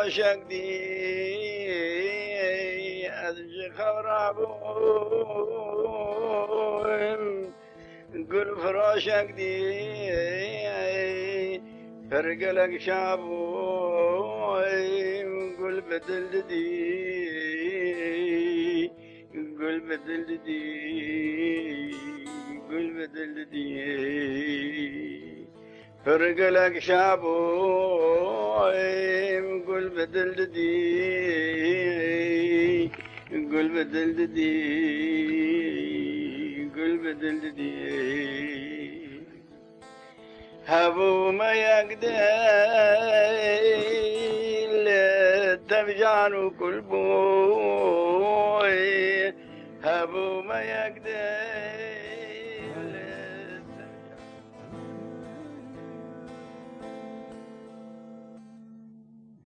فراشک دی از خرابم گل فراشک دی پرگلک شابم گل بدل دی گل بدل دی گل بدل دی پرگلک شابم گل بدل دی گل بدل دی گل بدل دی هبو ما يقدل تفجان كل بوي هبو ما يقدل